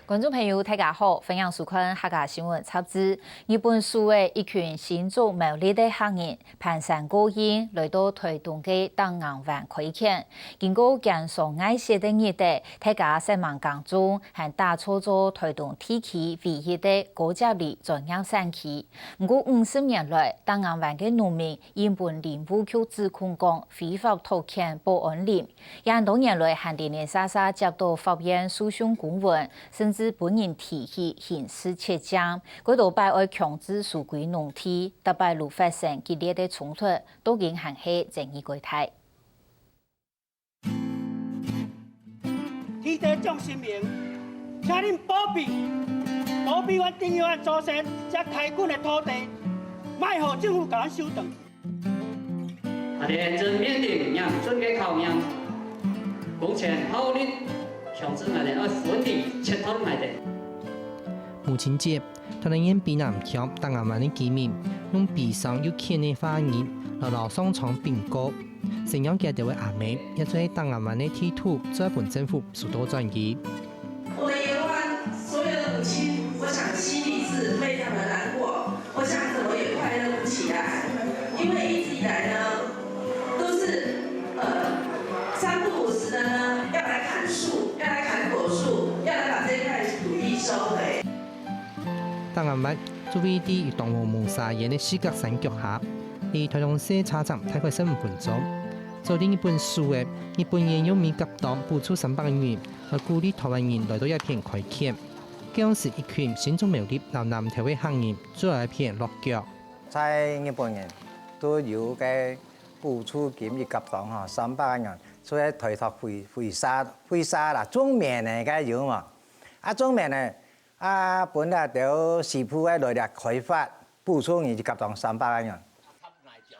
观众朋友，大家好，欢迎收看客家新闻插枝。日本数的一群新做苗栗的客人攀山过境，来到台东的东岸湾开垦。经过江上爱写的日子，大家在忙当中，还打造咗台东地区唯一的高甲里专业山区。不过50年来，东岸湾的农民因本林务局指控讲非法偷垦保安林，也多年来还连连沙沙接到法院诉讼公文，甚至本人提起刑事切奖，嗰度摆爱强制属归农地，特别如发生激烈的冲突，都影响系正义柜台。天地众神明，请恁保庇阮顶阳的祖先，这开垦的土地，卖互政府甲咱收回。连真面临让准嘅考验，目前法律强制卖地要分地切头卖地。母亲节，台南县比南桥东岸湾的居民用悲伤又欠的花言，牢上床并告，成养家的位阿妹，也在东岸湾的地图，在本政府许多转移。我们延湾所有的母亲，我想心里是非常的难过，我想怎么也快乐不起来，因为一直以来呢，都是3不5时的呢，要来砍树，要来砍果树，要来把这块土地收回。东岸湾作为地与动物谋杀人的四角山脚下，离台东市车站大概15分钟。做另一本书的日本人用米格党付出300元，来鼓励台湾人来到一片开垦。当时一群新种苗栗老南台湾行人做了一片落脚。在日本人都有嘅付出金米格黨300元，所以推託灰沙啦，中面嘅嘅有嘛，中面呢。本來就市府嘅來力開發，補充二級黨300元。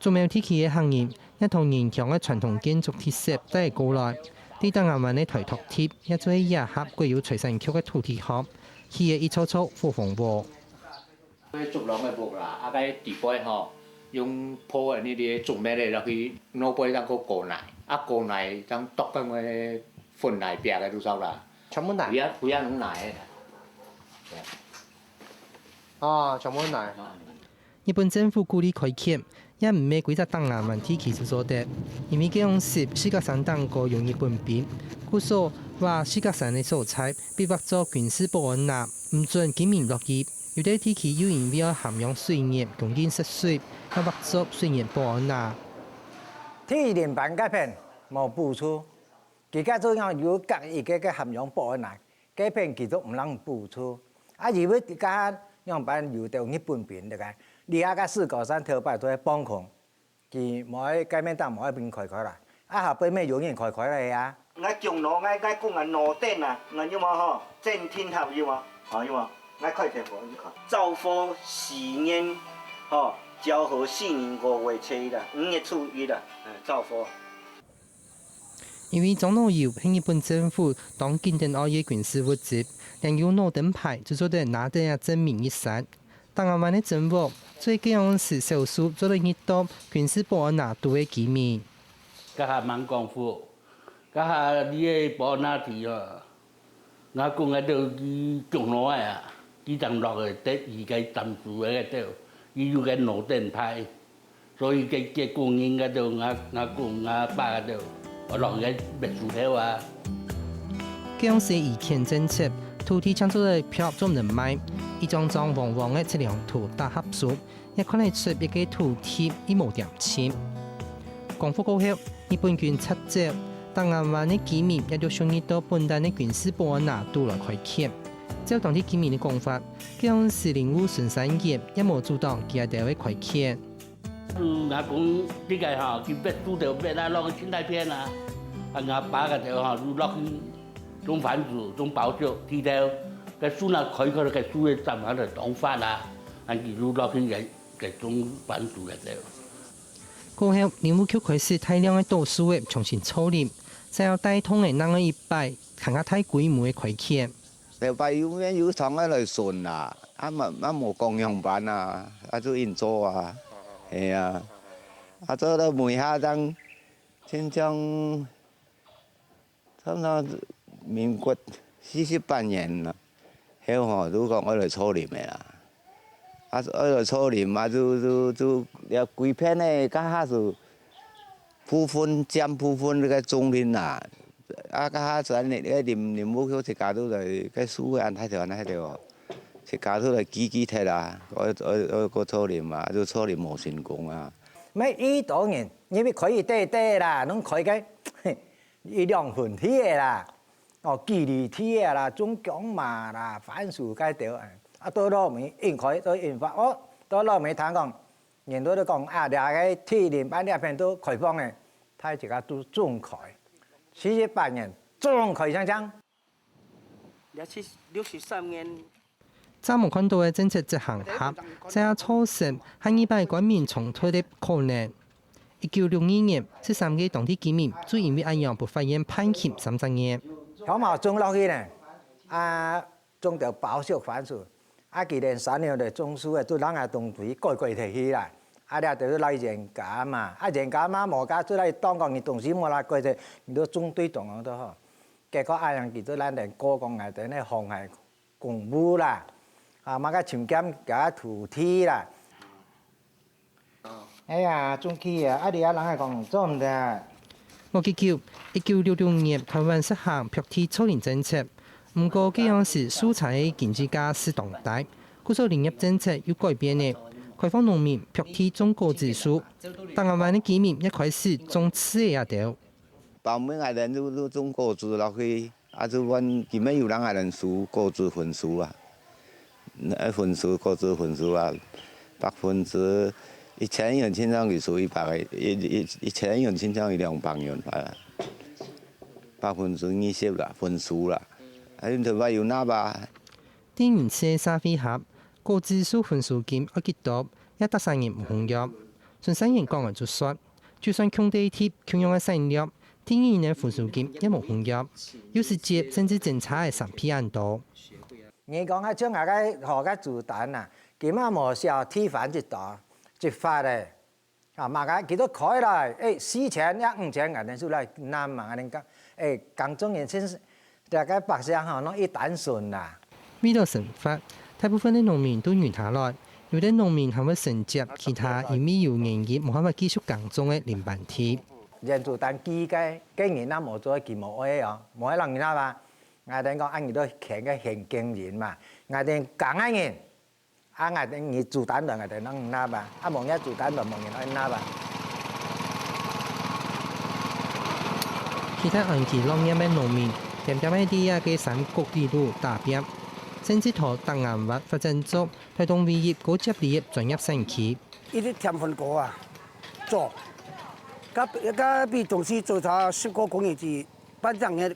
做苗地區嘅行人，一同延強嘅傳統建築特色都係過來。啲東岸灣嘅台托貼，一做一盒具有隨身曲嘅土地盒，佢嘅一簇簇火紅火。竹籠嘅木啦，個地板用鋪呢啲竹咩嚟落去，攞杯當個過泥，過泥當篤咁嘅粉泥壁嘅都收啦。全部泥。不要弄泥。全部泥。日本政府鼓勵開墾，也唔係規則東岸灣地區所得，因為嗰時四角山當過用日本兵，故所話四角山嘅素材被劃作軍事保安納，唔准居民落入。有啲地區又因為要涵養水源，供應食水，要劃作水源保安納。天然版嗰片冇補出，而家都有隔一個嘅涵養保安納，嗰片其實唔能補出。以為家樣板有到日本邊嘅，而家嘅四角山頭擺都係幫控，佢冇喺街面當冇喺邊開啦，後邊咩有人開嚟啊？我種羅我講個羅頂啊，我要麼嗬正天合要麼，要麼我開條火你看，造福4年，昭和4年5月7日啦，5月初1啦，造福。因為總統有喺日本政府當近代2月軍事物資，仍有諾登牌就做得拿得啊證明一實。東岸灣的政府最近樣是少數做得熱到軍事保安拿度的居民。家下蠻功夫，家下你嘅保安拿地啊，我講嘅都佢種落嚟啊，佢當落嘅得而家當住嘅都，佢有嘅諾登牌，所以嘅供應嘅都我講我爸嘅都。我落嘅別墅頭啊！嗰時以前政策，土地搶咗嚟票都唔能賣，一張張黃黃嘅測量圖大合數，一看嚟出一個土地一無點錢。光復過後，日本軍撤走，東岸灣嘅居民也就上移到本地嘅軍事保安拿度來開墾。照當地居民嘅講法，嗰時林務巡山員也冇主動佢哋去開墾。我講呢個佢別住條別啦，落去青苔片啊，我爸個條落去種番薯、種包椒，地頭個樹那開個個樹嘅站喺度當飯啊，佢落去個種番薯嘅條。過後，林務局開始大量嘅倒樹葉重新處理，再有帶通嘅那個一擺，更加大規模嘅開墾。條擺有廠喺度順啦，冇共用版啊，都應做啊。係啊，做到每下當，先將差唔多民國48年啦，迄吼都讲爱来初林的啦，啊爱来初林啊，就了规片的，甲下是铺分尖铺分那个中林啦，啊甲下咱那林木去一家都来，个树个安太条安太条，一家都来挤摕啦，我个初林嘛，就初林无成功啊。咩伊多人，因为可以对啦，拢可以个一两分体的啦，哦，记忆体的啦，中强嘛啦，番薯该条啊，到老面应可都研发哦，到老面谈讲，人都讲啊，两个体林班两片都开放的，他自家都种开，78年种开上上。63年。昨无看到嘅政策执行下，这下措施係以百官民重推的可能。1962年，13個當地居民就因為咁樣不發現判刑30年。小毛種落去呢，種到包熟番薯，今年3年的種樹嘅都人下東區改提起來，了就是來人家嘛，人家嘛無家出來當講你東西冇啦改提，你都種對動樣都好，結果人記咗咱連過講係等咧防係公務啦。嘛個潛檢加土地啦，哎呀，中期啊，人係講做唔得。我記住1966年台灣實行拍地初林政策，不過嗰樣時蔬菜經濟價是動態，故所林業政策要改變嘅，開放農民拍地種果子樹，但係灣嘅居民一開始種刺嘅也掉。包每個人都種果子落去，就阮基本有人個人樹果子分樹啊。分数果子分數啊，10%，1000元傾向於屬於1000元傾向於200元啊，20%啦，分數啦，你台灣有哪吧？啲人吃嘅沙飛盒，果子樹分數金要幾多？一得3年唔紅藥，從3年講嘅就說，就算強地鐵強用嘅產業，啲人嘅分數金一冇紅藥，有時接甚至整差嘅3批人多。你講啊，將下個學個豬蛋啊，佢嘛無少鐵飯一打一發咧，嘛個佢都開來，4000、5000個人出來拿嘛，人講港中人先大家百姓嚇，攞一單順啦。為了生活，大部分嘅農民都原下來，有啲農民還會承接其他因為有營業冇辦法繼續耕種嘅林班地。人豬蛋機嘅經營啊冇做佢冇愛哦，冇喺人家嘛。我哋講按都強嘅現經人嘛，我哋講嘅人，我哋你豬蛋量我哋能拿吧，冇嘢豬蛋量冇人可以拿吧。其他按其農業嘅農民，點喺啲嘅山谷地度打拼，甚至同東南亞發展組推動農業高級農業專業升級。呢啲甜粉果啊，做，而比東西做咗10個工業之班長嘅。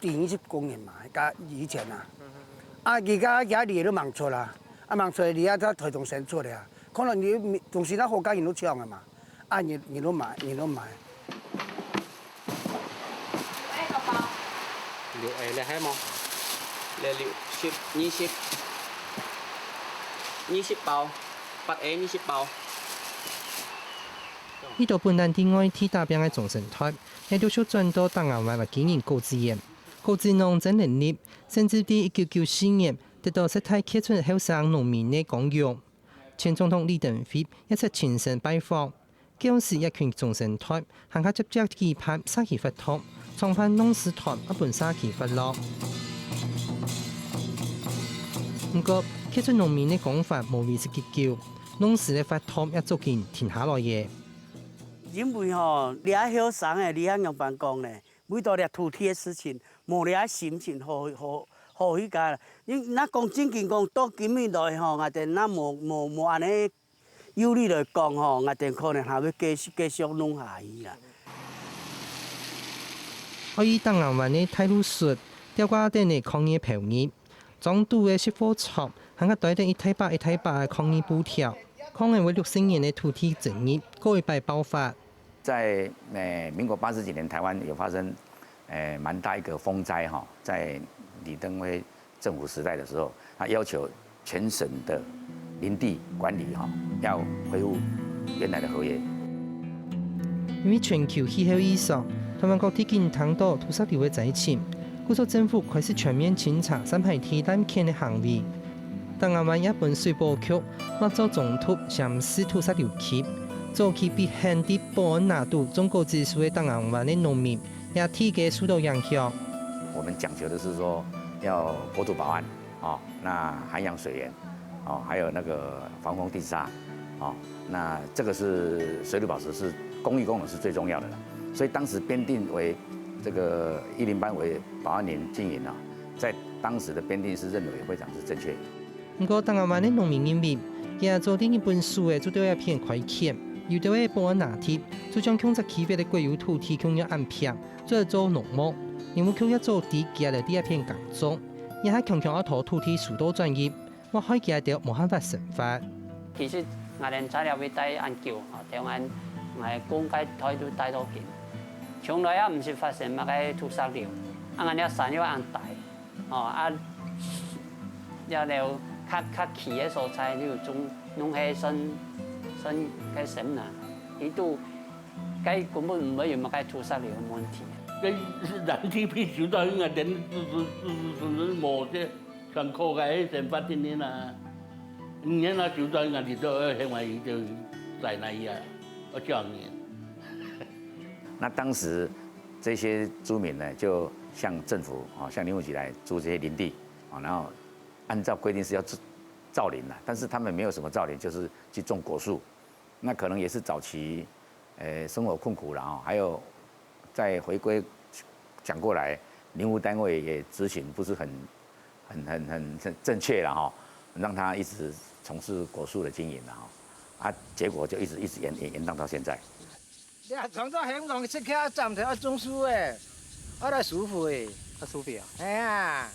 20公斤嘛，加以前啊，而家也都忙出啦，忙出而家都推動生出嚟啊，可能你同時咧好家人都搶嘅嘛，人都買。6咧係冇，20包，8 20包。呢度本地外地打拼嘅總生態，亦都出轉到東南亞嘅經營高資源。高智農產能力，甚至喺1994年得到世界傑出後生農民嘅獎揚。前總統李登輝一次親身拜訪，當時一群總生態行下接觸期盼沙期發託，創辦農事團一本沙期發落。不過傑出農民嘅講法無疑是結構，農事嘅發託一逐漸停下來嘅。因為你喺後生嘅，你喺樣辦講咧，每到啲土地嘅事情。冇你啊心情好去㗎，你那講真經講到今年來我哋那冇安尼有理來講我哋可能還會繼續弄下去啦。我以東南灣嘅態度說，吊掛定嘅抗議票議，總督嘅熄火廠，行個對定一體8嘅抗議布條，抗議為60年嘅土地爭議，過一擺爆發。在民國80幾年，台灣有發生。蠻大一個風災哈，在李登輝政府時代的時候，他要求全省的林地管理哈要恢復原來的合約。因為全球氣候異常，台灣各地經常到土石流嘅災情，故说政府开始全面清查三排提单欠的行为。档案湾一本水波局，我做总督详细屠杀流期，早期被限制保安拿度中国技术的档案湾的农民，也体给受到影响。我们讲求的是说要国土保安啊，那涵养水源，哦，还有那个防风地沙，哦，那这个是水土保持是公益功能是最重要的了。所以当时编定为这个108班为保安林经营啊，在当时的编定是认为非常是正确。不过档案湾的农民认为，也做第一本书的做到一片快欠，有的位保安拿铁，就将控制区别的国有土地共有安排，做农牧，因为佢一做地加了第一片工作，也係強強一套土地許多專業，我可以見到冇辦法成法。其實我哋材料要帶研究，台灣我公開態度帶到見，從來也唔是發生乜嘅屠殺了，我哋山要安大，了了較起嘅所在，你種弄起新嘅什啦，呢度根本唔會有乜嘅屠殺了問題。人體必須到應該點冇啫，上課嘅成發展啲啦，你那就到應該你都係為就在那呀，我教你。那當時這些居民呢，就向政府向林務局來租這些林地然後按照規定是要造林的，但是他們沒有什麼造林，就是去種果樹。那可能也是早期生活困苦了還有再回歸講過來，林務單位也執行不是很正確了讓他一直從事果樹的經營了結果就一直延宕到現在。你啊，創造香港即刻站台種樹誒，我來收費，收費啊？係啊。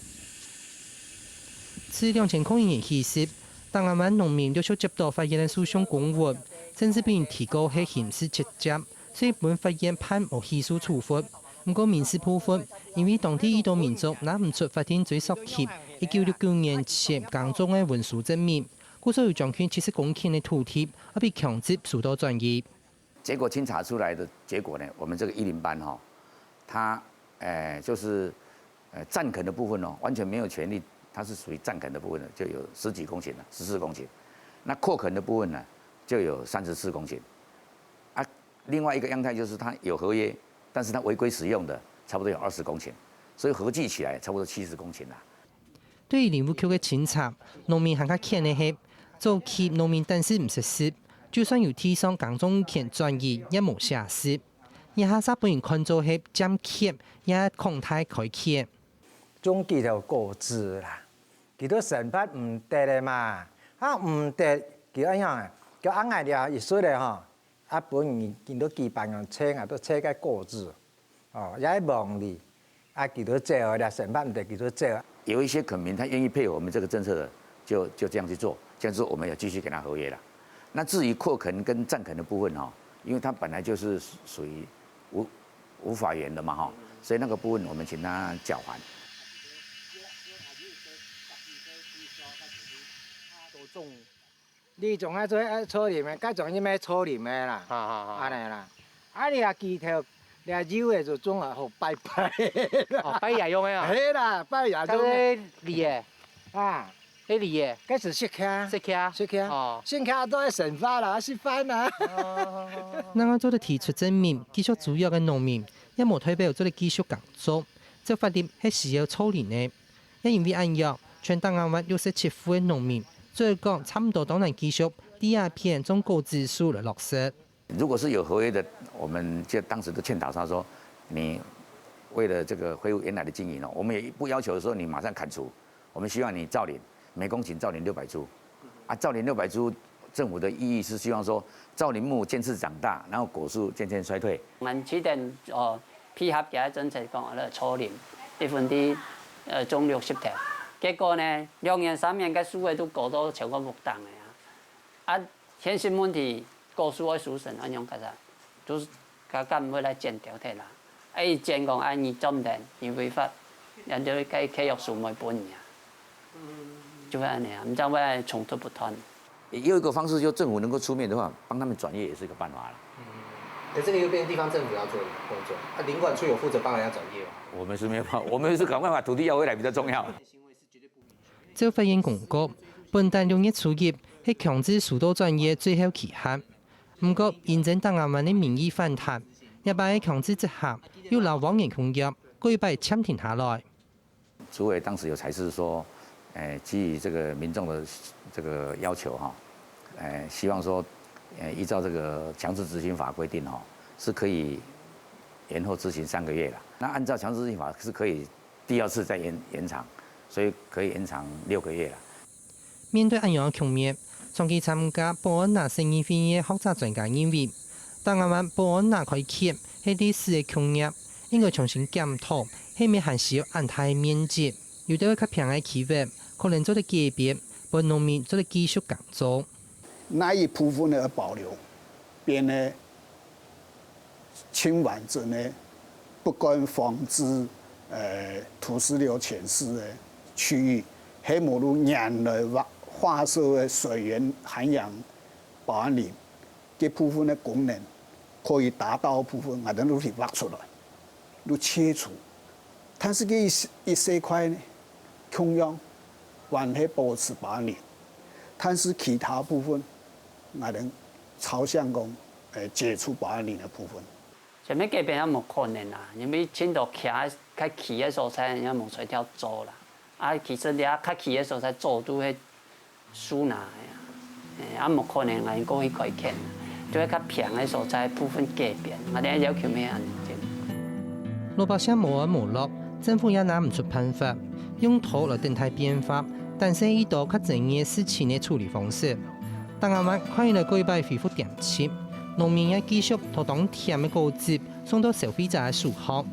自2000年起時，檔案灣農民陸續接到法院的訴訟公文，政治並提高係刑事責任，所以本法院判無起訴處罰。不過民事部分，因為當地移動民族拿唔出法庭追溯期1969年前耕種的文書證明，故所有將近70公頃的土地而被強制受到轉移。結果清查出來的結果呢，我們這個108班它就是暫墾的部分完全沒有權利，它是屬於暫墾的部分就有10幾公頃了，14公頃。那擴墾的部分呢，就有34公頃。另外一個樣態就是它有合約，但是它違規使用的差不多有20公頃，所以合計起來差不多70公頃啦。對於林務局嘅清查，農民還較欠的係早期農民但是唔實施。就算有地上耕種權轉移，也無瑕疵。而下沙本人看做係佔缺，也狂太開缺。種幾條果子啦，幾多成法唔得咧嘛？唔得，叫安樣啊？叫安愛了一歲咧本人見到幾百樣車都車嘅果子，也忙哩，幾多借啦，成法唔得幾多借。有一些墾民他願意配合我們這個政策的，就這樣去做，這樣做我們要繼續給他合約啦。那至於擴墾跟暫墾的部分因為它本來就是屬於無法源的嘛所以那個部分我們請他繳還。你仲喺做初年嘅，家仲要咩初年嘅啦？安尼啦，你啊幾條，你啊腰嘅就種啊好拜拜。拜爺用嘅啊？係啦，拜爺種嘅。裂啊！迄裂嘅，嗰時識卡，先卡都係成花啦，識翻啦。嗱，我做得提出證明，繼續主要嘅農民也無代表做得繼續工作，這法律係需要處理嘅。也因為按樣，全檔案灣67戶嘅農民，最講差唔多都能繼續第二片中國指數嚟落實。如果是有合約的，我們就當時都勸導他說，你為了這個恢復原來的經營我們也不要求說你馬上砍除，我們希望你造林。每公頃造林600株，造林600株，政府的意義是希望說，造林木漸次長大，然後果樹漸漸衰退。我們起定配合嘅政策講咧，初林1%種60條，結果呢2年3年嘅樹位都過到超過6檔嘅現實問題果樹嘅樹神安樣嘅咋，就是佢唔會來剪掉佢啦，剪講你種田你違法，人哋計契約樹木本嘅。就會安尼唔知會衝突不斷。有一個方式，就政府能夠出面的話，幫他們轉業也是一個辦法啦。可这个又变成地方政府要做的工作，林管处有负责帮人家转业吗？我们是没有办法，我们是赶快把土地要回来比较重要。照法院公告，本单6月初1是强制速度转业最后期限。不过，现正档案湾的民意反弹，一般的强制执行又留往年空约，过一摆签停下来。主委当时有裁示说，基于这个民众的这个要求哈，希望说，依照这个强制执行法规定哈，是可以延后执行3个月了。那按照强制执行法是可以第2次再延长，所以可以延长6个月了。面对安样的局面，长期参加保安拿审议会的学者专家认为，档案湾保安拿开启是历史的局面，应该重新检讨，是咪还需要安排面积，有啲较平的区域，可能做得改变，为农民做得继续工作。那一部分的保留，边呢清完整呢，不管防止土石流潜失的区域，黑母路沿的化设的水源涵养保安林，这部分的功能可以达到部分，我哋都去挖出来，都切除。但是这一些块呢，同样还是保持保安林，但是其他部分，我哋朝向讲解除保安林的部分。前面改变也无可能啦，因为青岛徛较起的所在，也无出条做啦。啊，其实你较起的所在做都迄输拿呀，也无可能来过去改建，就较平的所在部分改变，我哋要求咩安全。老百姓无安无乐，政府也拿唔出办法，用土来等待变化，但是遇到较争议事情的处理方式。档案湾看起来过一摆恢复点切，农民也继续拖当甜的果汁送到消费者的手上。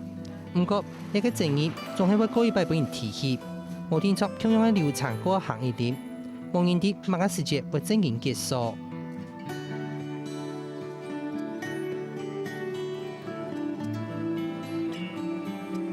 不过，一个争议仲系为过一摆被人提起，无听出同样的流程过行一点，望人哋马个时节会正经结束。